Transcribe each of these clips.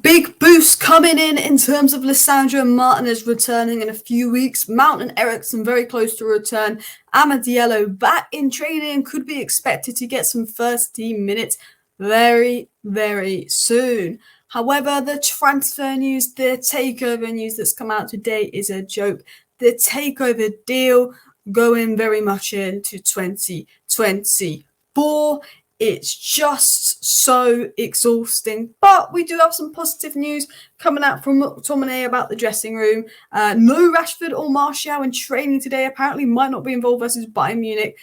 Big boost coming in terms of Lisandro Martinez returning in a few weeks. Mount and Eriksen very close to return. Amad Diallo back in training and could be expected to get some first team minutes very, very soon. However, the transfer news, the takeover news that's come out today is a joke. The takeover deal going very much into 2024. It's just so exhausting. But we do have some positive news coming out from McTominay about the dressing room. No Rashford or Martial in training today. Apparently might not be involved versus Bayern Munich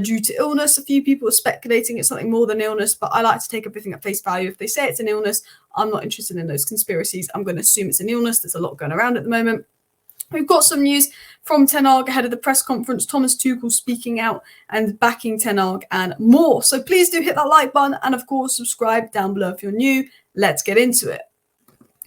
due to illness. A few people are speculating it's something more than illness, but I like to take everything at face value. If they say it's an illness, I'm not interested in those conspiracies. I'm going to assume it's an illness. There's a lot going around at the moment. We've got some news from Ten Hag ahead of the press conference. Thomas Tuchel speaking out and backing Ten Hag and more. So please do hit that like button and, of course, subscribe down below if you're new. Let's get into it.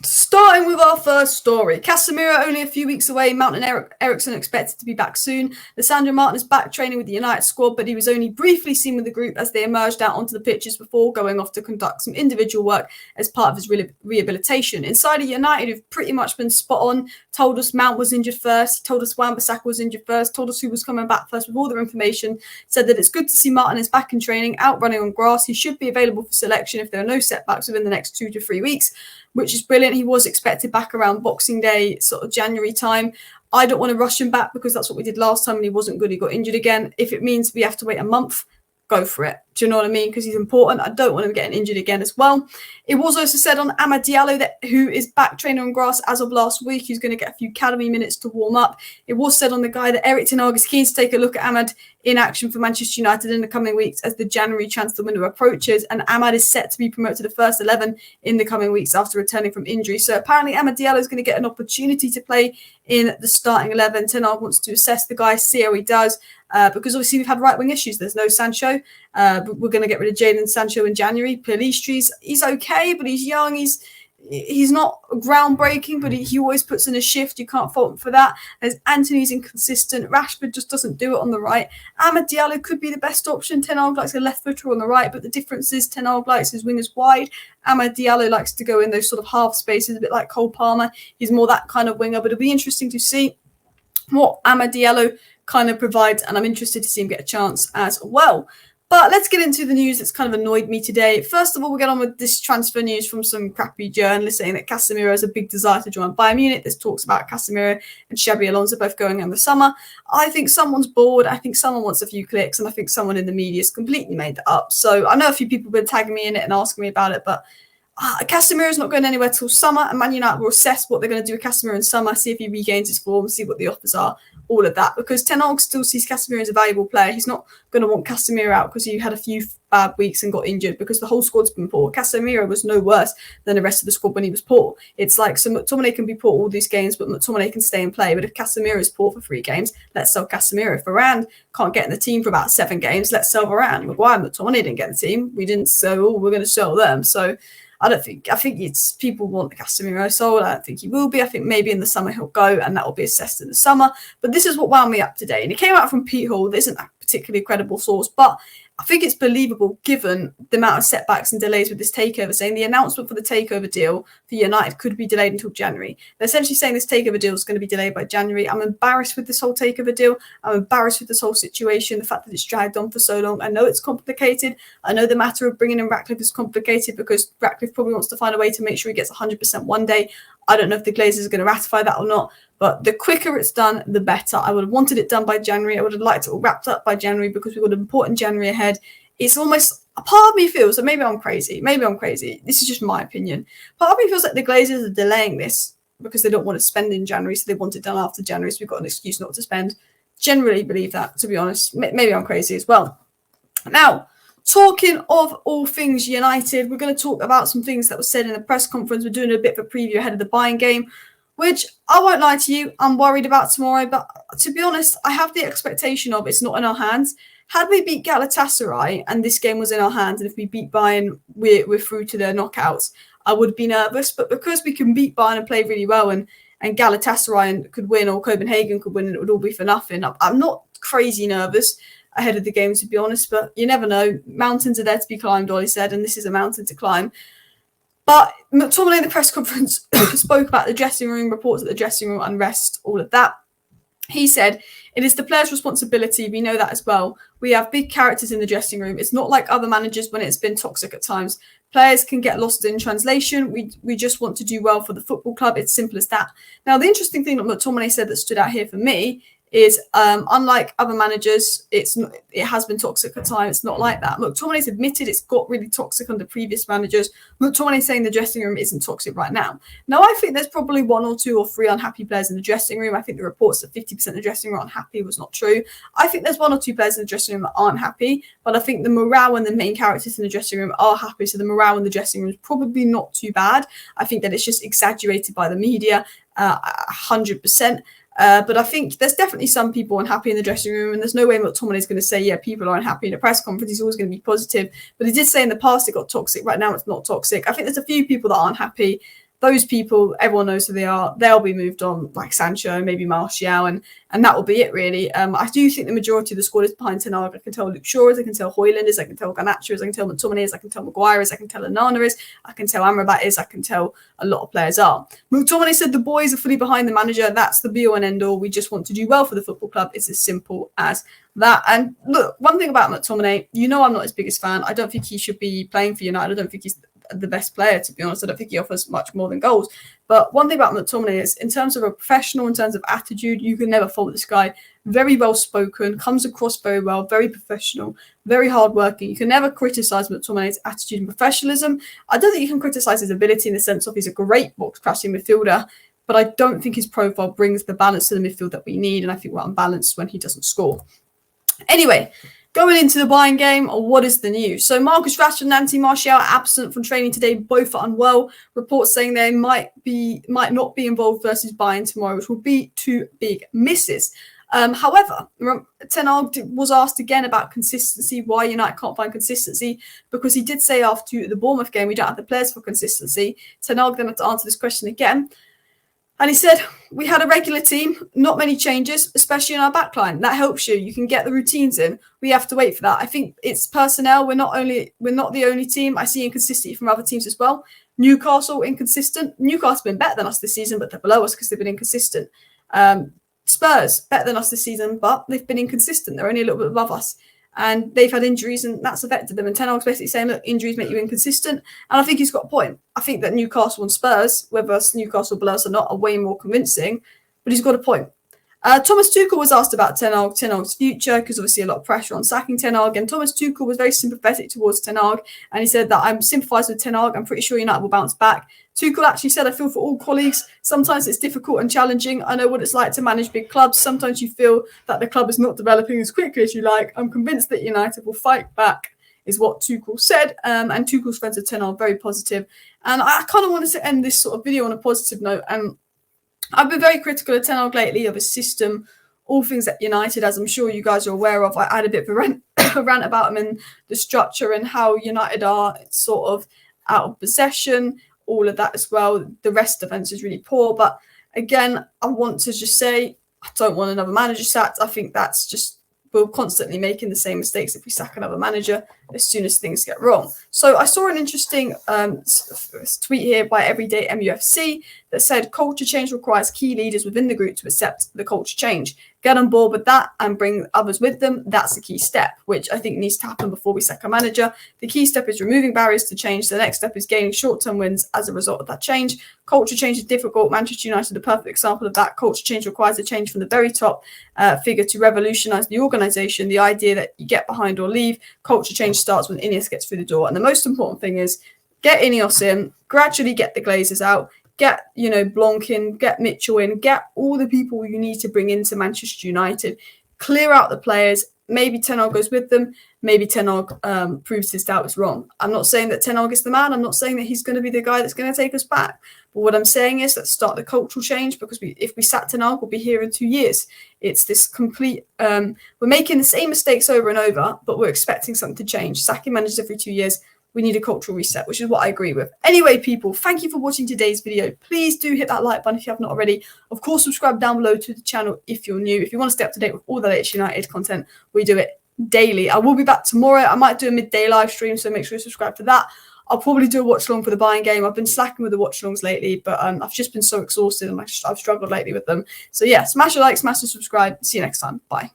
Starting with our first story. Casemiro only a few weeks away. Mount and Eriksen expected to be back soon. Lisandro Martinez back training with the United squad, but he was only briefly seen with the group as they emerged out onto the pitches before going off to conduct some individual work as part of his rehabilitation. Insider United, who've pretty much been spot on, told us Mount was injured first, told us Wan-Bissaka was injured first, told us who was coming back first with all their information, said that it's good to see Martinez back in training, out running on grass. He should be available for selection if there are no setbacks within the next 2 to 3 weeks, which is brilliant. He was expected back around Boxing Day, sort of January time. I don't want to rush him back because that's what we did last time and he wasn't good. He got injured again. If it means we have to wait a month, go for it. Do you know what I mean? Because he's important. I don't want him getting injured again as well. It was also said on Amad Diallo, who is back training on grass as of last week, who's going to get a few academy minutes to warm up. It was said on the guy that Erik Ten Hag is keen to take a look at Amad in action for Manchester United in the coming weeks as the January transfer window approaches, and Amad is set to be promoted to the first 11 in the coming weeks after returning from injury. So apparently Amad Diallo is going to get an opportunity to play in the starting 11. Ten Hag wants to assess the guy, see how he does, because obviously we've had right-wing issues. There's no Sancho. We're going to get rid of Jadon Sancho in January. Pellistri's, he's okay, but he's young. He's not groundbreaking, but he always puts in a shift. You can't fault him for that. There's Anthony's inconsistent. Rashford just doesn't do it on the right. Amad Diallo could be the best option. Ten Hag likes a left footer on the right, but the difference is Ten Hag likes his wingers wide. Amad Diallo likes to go in those sort of half spaces, a bit like Cole Palmer. He's more that kind of winger, but it'll be interesting to see what Amad Diallo kind of provides, and I'm interested to see him get a chance as well. But let's get into the news that's kind of annoyed me today. First of all, we'll get on with this transfer news from some crappy journalists saying that Casemiro has a big desire to join Bayern Munich. There's talks about Casemiro and Xabi Alonso both going in the summer. I think someone's bored. I think someone wants a few clicks, and I think someone in the media has completely made that up. So I know a few people have been tagging me in it and asking me about it, but Casemiro's not going anywhere till summer, and Man United will assess what they're going to do with Casemiro in summer, see if he regains his form, see what the offers are, all of that. Because Ten Hag still sees Casemiro as a valuable player. He's not going to want Casemiro out because he had a few bad weeks and got injured, because the whole squad's been poor. Casemiro was no worse than the rest of the squad when he was poor. It's like, so McTominay can be poor all these games, but McTominay can stay and play. But if Casemiro is poor for 3 games, let's sell Casemiro. If Varane can't get in the team for about 7 games, let's sell Varane. Maguire and McTominay didn't get in the team. We didn't, so we're going to sell them. So I think it's people want Casemiro sold. I don't think he will be. I think maybe in the summer he'll go, and that will be assessed in the summer. But this is what wound me up today. And it came out from Pete Hall. This isn't a particularly credible source, but I think it's believable given the amount of setbacks and delays with this takeover, saying the announcement for the takeover deal for United could be delayed until January. They're essentially saying this takeover deal is going to be delayed by January. I'm embarrassed with this whole takeover deal. I'm embarrassed with this whole situation, the fact that it's dragged on for so long. I know it's complicated. I know the matter of bringing in Ratcliffe is complicated because Ratcliffe probably wants to find a way to make sure he gets 100% one day. I don't know if the Glazers are going to ratify that or not, but the quicker it's done, the better. I would have wanted it done by January. I would have liked it all wrapped up by January because we've got an important January ahead. It's almost, a part of me feels, and maybe I'm crazy, this is just my opinion, part of me feels like the Glazers are delaying this because they don't want to spend in January, so they want it done after January, so we've got an excuse not to spend. Generally believe that, to be honest. Maybe I'm crazy as well. Now, talking of all things United, we're going to talk about some things that were said in the press conference. We're doing a bit of a preview ahead of the Bayern game, which I won't lie to you, I'm worried about tomorrow. But to be honest, I have the expectation of it's not in our hands. Had we beat Galatasaray and this game was in our hands, and if we beat Bayern, we're through to the knockouts, I would be nervous. But because we can beat Bayern and play really well, and Galatasaray could win or Copenhagen could win, and it would all be for nothing, I'm not crazy nervous ahead of the game, to be honest. But you never know. Mountains are there to be climbed, Ollie said, and this is a mountain to climb. But McTominay in the press conference spoke about the dressing room, reports of the dressing room unrest, all of that. He said, it is the player's responsibility. We know that as well. We have big characters in the dressing room. It's not like other managers when it's been toxic at times. Players can get lost in translation. We just want to do well for the football club. It's simple as that. Now, the interesting thing that McTominay said that stood out here for me is unlike other managers, it has been toxic at times. It's not like that. McTominay's admitted it's got really toxic under previous managers. McTominay's saying the dressing room isn't toxic right now. Now, I think there's probably 1 or 2 or 3 unhappy players in the dressing room. I think the reports that 50% of the dressing room are unhappy was not true. I think there's 1 or 2 players in the dressing room that aren't happy, but I think the morale and the main characters in the dressing room are happy. So the morale in the dressing room is probably not too bad. I think that it's just exaggerated by the media, 100%. But I think there's definitely some people unhappy in the dressing room, and there's no way McTominay is going to say, yeah, people are unhappy in a press conference. He's always going to be positive. But he did say in the past it got toxic. Right now it's not toxic. I think there's a few people that aren't happy. Those people, everyone knows who they are. They'll be moved on, like Sancho, maybe Martial, and that will be it, really. I do think the majority of the squad is behind Ten Hag. I can tell Luke Shaw is, I can tell Højlund is, I can tell Garnacho is, I can tell McTominay is, I can tell Maguire is, I can tell Onana is, I can tell Amrabat is, I can tell a lot of players are. McTominay said the boys are fully behind the manager. That's the be-all and end-all. We just want to do well for the football club. It's as simple as that. And look, one thing about McTominay, you know I'm not his biggest fan. I don't think he should be playing for United. I don't think he's the best player, to be honest. I don't think he offers much more than goals. But one thing about McTominay is, in terms of a professional, in terms of attitude, you can never fault this guy. Very well spoken, comes across very well, very professional, very hardworking. You can never criticise McTominay's attitude and professionalism. I don't think you can criticise his ability in the sense of he's a great box-crashing midfielder, but I don't think his profile brings the balance to the midfield that we need, and I think we're unbalanced when he doesn't score. Anyway, going into the Bayern game, or what is the news? So Marcus Rashford and Anthony Martial are absent from training today. Both are unwell. Reports saying they might not be involved versus Bayern tomorrow, which will be 2 big misses. However, Ten Hag was asked again about consistency, why United can't find consistency, because he did say after the Bournemouth game, we don't have the players for consistency. Ten Hag then had to answer this question again. And he said, we had a regular team, not many changes, especially in our backline. That helps you. You can get the routines in. We have to wait for that. I think it's personnel. We're not the only team. I see inconsistency from other teams as well. Newcastle, inconsistent. Newcastle been better than us this season, but they're below us because they've been inconsistent. Spurs, better than us this season, but they've been inconsistent. They're only a little bit above us. And they've had injuries, and that's affected them. And Ten Hag's basically saying, look, injuries make you inconsistent. And I think he's got a point. I think that Newcastle and Spurs, whether Newcastle below us or not, are way more convincing. But he's got a point. Thomas Tuchel was asked about Ten Hag's future, because obviously a lot of pressure on sacking Ten Hag. And Thomas Tuchel was very sympathetic towards Ten Hag. And he said that I'm sympathising with Ten Hag. I'm pretty sure United will bounce back. Tuchel actually said, I feel for all colleagues. Sometimes it's difficult and challenging. I know what it's like to manage big clubs. Sometimes you feel that the club is not developing as quickly as you like. I'm convinced that United will fight back, is what Tuchel said. And Tuchel's friends with Ten Hag are very positive. And I kind of wanted to end this sort of video on a positive note. And I've been very critical of Ten Hag lately, of his system, all things at United, as I'm sure you guys are aware of. I had a bit of a rant about him and the structure and how United are sort of out of possession, all of that as well. The rest of the defence is really poor. But again, I want to just say, I don't want another manager sacked. I think that's just, we're constantly making the same mistakes if we sack another manager as soon as things get wrong. So I saw an interesting tweet here by Everyday MUFC that said, culture change requires key leaders within the group to accept the culture change. Get on board with that and bring others with them. That's the key step, which I think needs to happen before we sack a manager. The key step is removing barriers to change. The next step is gaining short-term wins as a result of that change. Culture change is difficult. Manchester United is a perfect example of that. Culture change requires a change from the very top figure to revolutionise the organisation. The idea that you get behind or leave. Culture change starts when Ineos gets through the door. And the most important thing is get Ineos in, gradually get the Glazers out, get, Blanc in, get Mitchell in, get all the people you need to bring into Manchester United, clear out the players. Maybe Ten Hag goes with them. Maybe Ten Hag proves his doubts wrong. I'm not saying that Ten Hag is the man. I'm not saying that he's going to be the guy that's going to take us back. But what I'm saying is, let's start the cultural change, because if we sack Ten Hag, we'll be here in 2 years. It's this complete, we're making the same mistakes over and over, but we're expecting something to change. Sacking managers every 2 years. We need a cultural reset, which is what I agree with. Anyway, people, thank you for watching today's video. Please do hit that like button if you have not already. Of course, subscribe down below to the channel if you're new. If you want to stay up to date with all the latest United content, we do it daily. I will be back tomorrow. I might do a midday live stream, so make sure you subscribe to that. I'll probably do a watch along for the Bayern game. I've been slacking with the watch alongs lately, but I've just been so exhausted and I've struggled lately with them. So yeah, smash a like, smash a subscribe. See you next time. Bye.